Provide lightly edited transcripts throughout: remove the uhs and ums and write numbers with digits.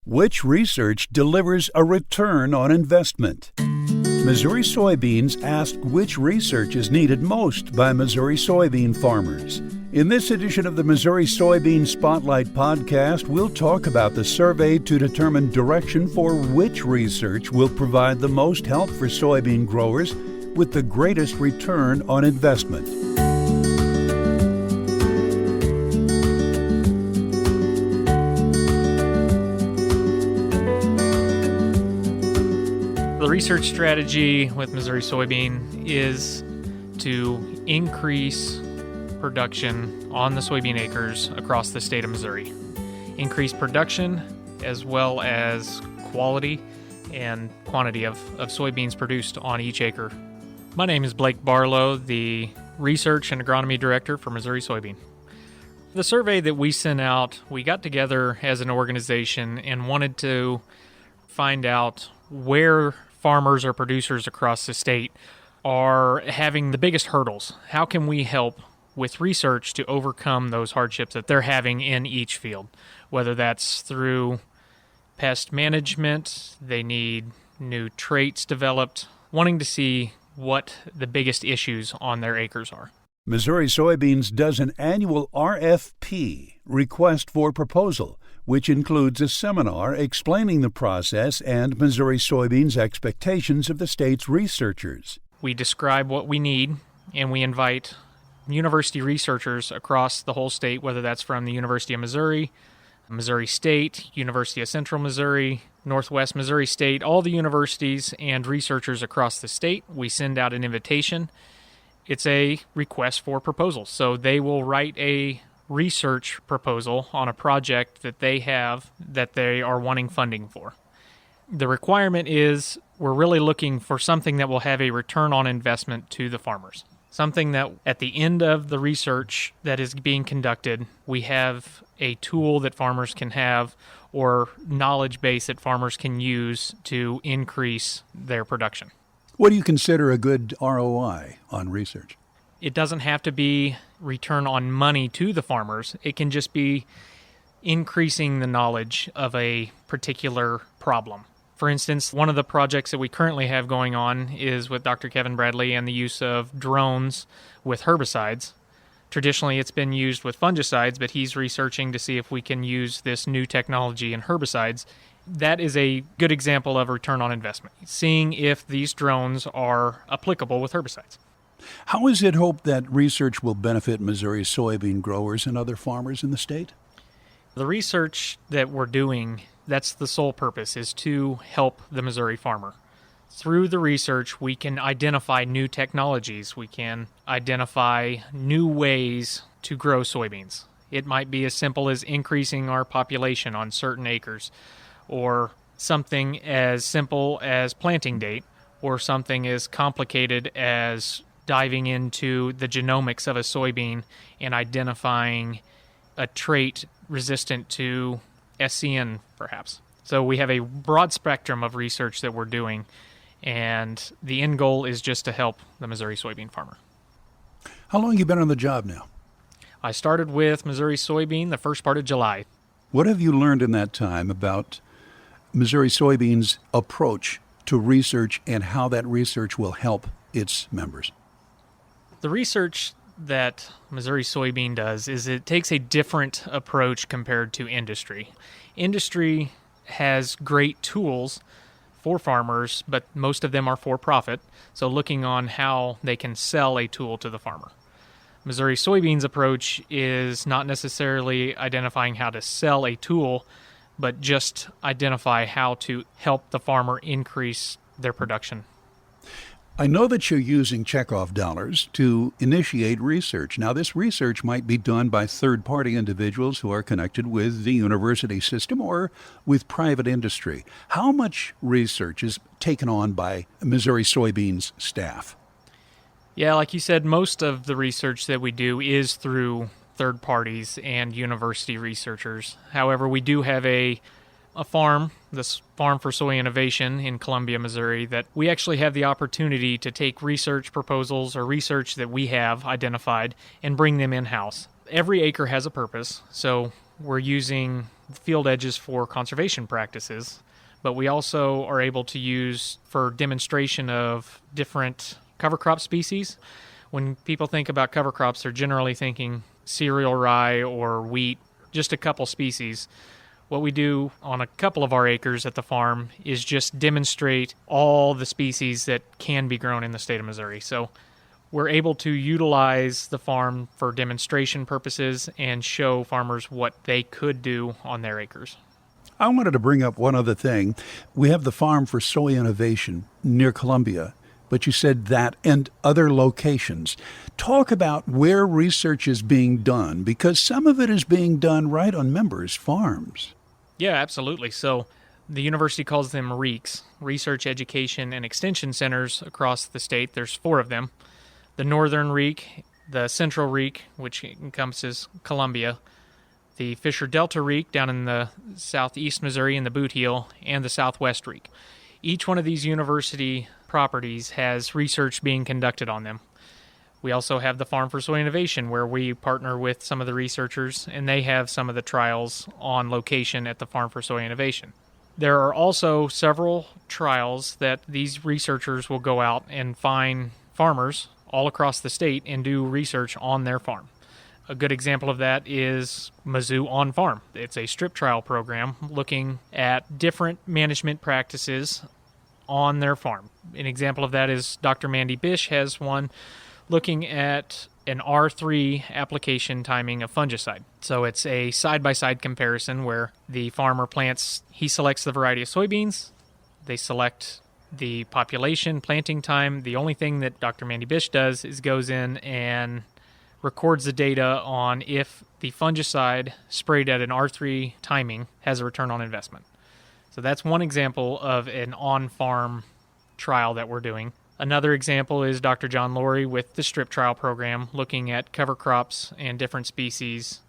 Which research delivers a return on investment? Missouri Soybeans asked which research is needed most by Missouri soybean farmers. In this edition of the Missouri Soybean Spotlight podcast, we'll talk about the survey to determine direction for which research will provide the most help for soybean growers with the greatest return on investment. The research strategy with Missouri Soybean is to increase production on the soybean acres across the state of Missouri. Increase production as well as quality and quantity of soybeans produced on each acre. My name is Blake Barlow, the Research and Agronomy Director for Missouri Soybean. The survey that we sent out, we got together as an organization and wanted to find out where farmers or producers across the state are having the biggest hurdles. How can we help with research to overcome those hardships that they're having in each field? Whether that's through pest management, they need new traits developed, wanting to see what the biggest issues on their acres are. Missouri Soybeans does an annual RFP, request for proposal, which includes a seminar explaining the process and Missouri Soybeans' expectations of the state's researchers. We describe what we need, and we invite university researchers across the whole state, whether that's from the University of Missouri, Missouri State, University of Central Missouri, Northwest Missouri State, all the universities and researchers across the state. We send out an invitation. It's a request for proposals. So they will write a research proposal on a project that they have that they are wanting funding for. The requirement is we're really looking for something that will have a return on investment to the farmers. Something that at the end of the research that is being conducted, we have a tool that farmers can have or knowledge base that farmers can use to increase their production. What do you consider a good ROI on research? It doesn't have to be return on money to the farmers. It can just be increasing the knowledge of a particular problem. For instance, one of the projects that we currently have going on is with Dr. Kevin Bradley and the use of drones with herbicides. Traditionally, it's been used with fungicides, but he's researching to see if we can use this new technology in herbicides. That is a good example of return on investment, seeing if these drones are applicable with herbicides. How is it hoped that research will benefit Missouri soybean growers and other farmers in the state? The research that we're doing, that's the sole purpose, is to help the Missouri farmer. Through the research, we can identify new technologies. We can identify new ways to grow soybeans. It might be as simple as increasing our population on certain acres, or something as simple as planting date, or something as complicated as diving into the genomics of a soybean and identifying a trait resistant to SCN, perhaps. So we have a broad spectrum of research that we're doing, and the end goal is just to help the Missouri soybean farmer. How long have you been on the job now? I started with Missouri Soybean the first part of July. What have you learned in that time about Missouri Soybean's approach to research and how that research will help its members? The research that Missouri Soybean does is it takes a different approach compared to industry. Industry has great tools for farmers, but most of them are for profit, so looking on how they can sell a tool to the farmer. Missouri Soybean's approach is not necessarily identifying how to sell a tool, but just identify how to help the farmer increase their production. I know that you're using checkoff dollars to initiate research. Now, this research might be done by third-party individuals who are connected with the university system or with private industry. How much research is taken on by Missouri Soybeans staff? Yeah, like you said, most of the research that we do is through third parties and university researchers. However, we do have a farm, this Farm for Soy Innovation in Columbia, Missouri, that we actually have the opportunity to take research proposals or research that we have identified and bring them in-house. Every acre has a purpose, so we're using field edges for conservation practices, but we also are able to use for demonstration of different cover crop species. When people think about cover crops, they're generally thinking cereal rye or wheat, just a couple species. What we do on a couple of our acres at the farm is just demonstrate all the species that can be grown in the state of Missouri. So we're able to utilize the farm for demonstration purposes and show farmers what they could do on their acres. I wanted to bring up one other thing. We have the Farm for Soy Innovation near Columbia, but you said that and other locations. Talk about where research is being done, because some of it is being done right on members' farms. Yeah, absolutely. So the university calls them REECs, Research, Education, and Extension Centers across the state. There's 4 of them. The Northern REEC, the Central REEC, which encompasses Columbia, the Fisher Delta REEC down in the southeast Missouri in the Boot Heel, and the Southwest REEC. Each one of these university properties has research being conducted on them. We also have the Farm for Soy Innovation, where we partner with some of the researchers, and they have some of the trials on location at the Farm for Soy Innovation. There are also several trials that these researchers will go out and find farmers all across the state and do research on their farm. A good example of that is Mizzou On Farm. It's a strip trial program looking at different management practices on their farm. An example of that is Dr. Mandy Bish has one looking at an R3 application timing of fungicide. So it's a side-by-side comparison where the farmer he selects the variety of soybeans, they select the population, planting time. The only thing that Dr. Mandy Bish does is goes in and records the data on if the fungicide sprayed at an R3 timing has a return on investment. So that's one example of an on-farm trial that we're doing. Another example is Dr. John Laurie with the strip trial program, looking at cover crops and different species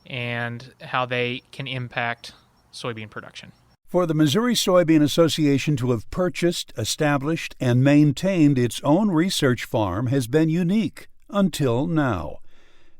and how they can impact soybean production. For the Missouri Soybean Association to have purchased, established, and maintained its own research farm has been unique until now.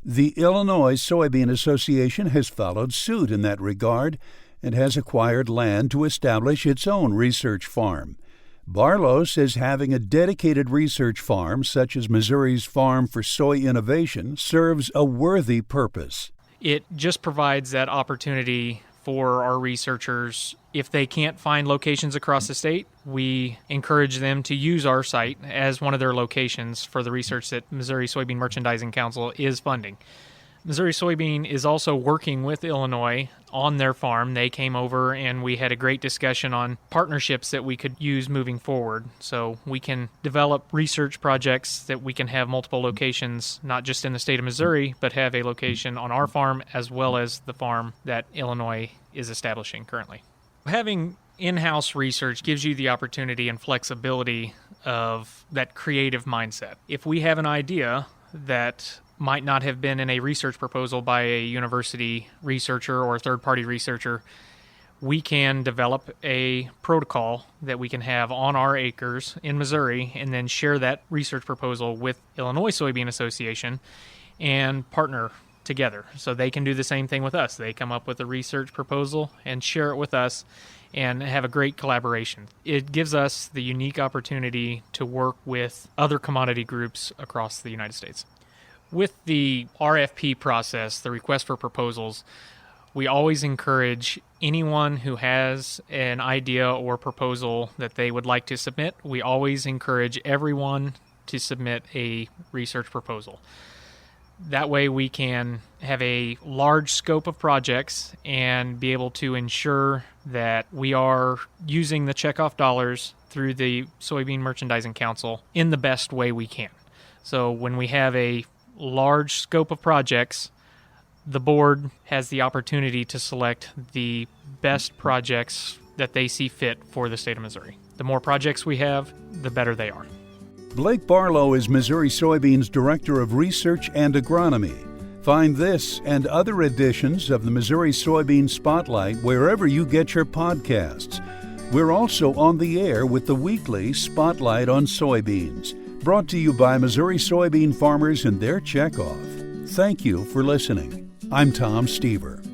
The Illinois Soybean Association has followed suit in that regard and has acquired land to establish its own research farm. Barlow says having a dedicated research farm, such as Missouri's Farm for Soy Innovation, serves a worthy purpose. It just provides that opportunity for our researchers. If they can't find locations across the state, we encourage them to use our site as one of their locations for the research that Missouri Soybean Merchandising Council is funding. Missouri Soybean is also working with Illinois on their farm. They came over and we had a great discussion on partnerships that we could use moving forward. So we can develop research projects that we can have multiple locations, not just in the state of Missouri, but have a location on our farm as well as the farm that Illinois is establishing currently. Having in-house research gives you the opportunity and flexibility of that creative mindset. If we have an idea that might not have been in a research proposal by a university researcher or a third-party researcher, we can develop a protocol that we can have on our acres in Missouri and then share that research proposal with Illinois Soybean Association and partner together. So they can do the same thing with us. They come up with a research proposal and share it with us and have a great collaboration. It gives us the unique opportunity to work with other commodity groups across the United States. With the RFP process, the request for proposals, we always encourage anyone who has an idea or proposal that they would like to submit. We always encourage everyone to submit a research proposal. That way we can have a large scope of projects and be able to ensure that we are using the checkoff dollars through the Soybean Merchandising Council in the best way we can. So when we have a large scope of projects, the board has the opportunity to select the best projects that they see fit for the state of Missouri. The more projects we have, the better they are. Blake Barlow is Missouri Soybean's Director of Research and Agronomy. Find this and other editions of the Missouri Soybean Spotlight wherever you get your podcasts. We're also on the air with the weekly Spotlight on Soybeans, brought to you by Missouri soybean farmers and their checkoff. Thank you for listening. I'm Tom Stever.